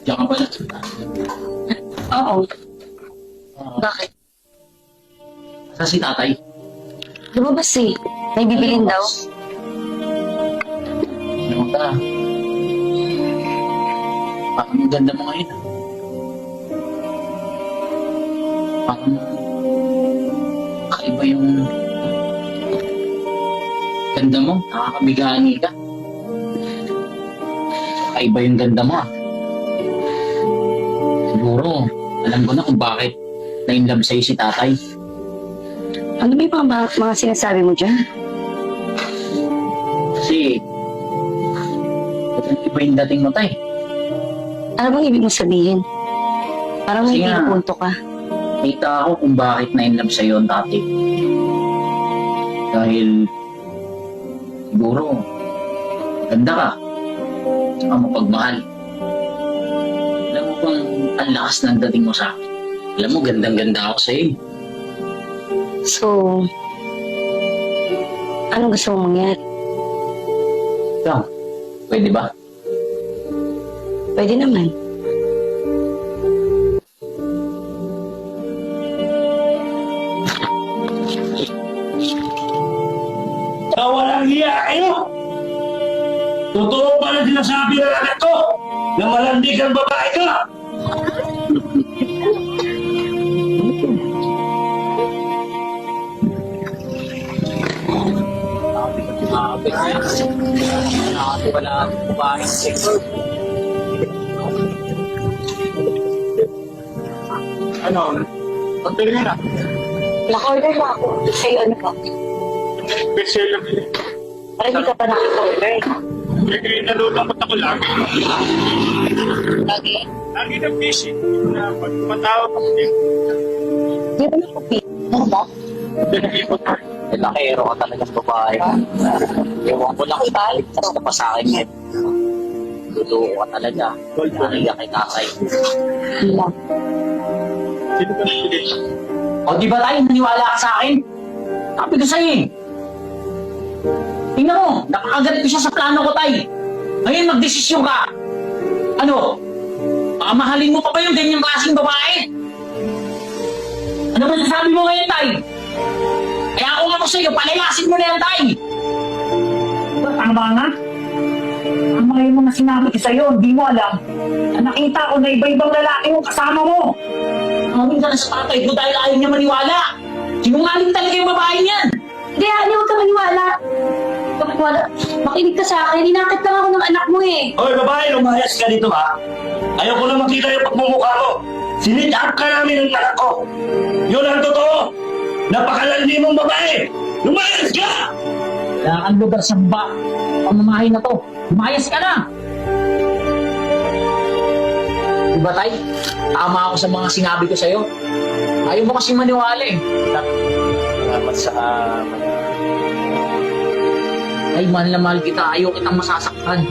Diyan ka pala. Oo. Ah, Bakit? Saan si tatay? Lumabas eh. May bibilin daw. Ano ka? Parang ang ganda mo ngayon. Parang kakaiba yung ganda mo. Nakakabigani ka. Kakaiba yung ganda mo. Siguro, alam ko na kung bakit na-inlove sa'yo si tatay. Ano ba yung mga sinasabi mo dyan? Kasi, iba yung dating mo, tay. Ano bang ibig mo sabihin? Parang may Sige nga. pinupunto ka. Nakita ako kung bakit na-inlove sa'yo ang dati. Dahil, siguro, ganda ka. Tsaka mapagmahal. Alam mo bang ang lakas ng dating mo sa akin? Alam mo, gandang-ganda ako sa'yo. So, anong gusto mong mangyari? Ikaw, pwede ba? Pwede naman. Walang hiya kayo! Totoo ba na sinasabi ng anak ko na malandi kang babae ka? Wala akong babae. Ano? Pagpili na. Naka-order na ako. Sa'yo ano pa? Bestseller. Para hindi ka pa naka-order. Eh, nalulungkot ako lagi. Lagi. Lagi na busy. Na pag tumatawag ako din. Di ba nakupi? Ano ba? Pinag-ipot ko. Lakero ka talagang babae. Ewan ko lang tayo. Tapos ka pa sa akin eh. Totoo ka talaga. Naniyak kay tatay. Wala. Sino ka nagbigay? O di ba tayo naniwala ka sa akin? Sabi ko sa'yo eh. Tingnan mo, napakagat ko siya sa plano ko, tay. Ngayon magdesisyon ka. Ano? Baka mahalin mo pa ba yung ganyang klaseng babae? Ano ba nasabi mo ngayon, tay? Kaya ako nga ko sa'yo, palayasin mo na yan, tay. Tama nga. Ang mga yung mga sinabi ko sa'yo, hindi mo alam. Na nakita ko na iba-ibang lalaki yung kasama mo. Tumawin ka na sa tatay ko dahil ayaw niya maniwala. Sinungaling talaga yung babae niyan. Hindi, Ali, huwag ka maniwala. Huwag ka maniwala. Makinig ka sa akin. Inakit lang ako ng anak mo eh. Hoy, babae, lumayas ka dito ha. Ayaw ko na makita yung pagmumukha mo. Sinit-up ka namin ng anak ko. Yun ang totoo. Napakalandi mong babae. Lumayas ka! Wala kang lugar sa pamamahay na to. Lumayas ka na! Diba, tay? Tama ako sa mga sinabi ko sa'yo. Ayaw mo kasi maniwala eh. Salamat sa... Ay, mahal na mahal kita. Ayaw kitang masasaktan.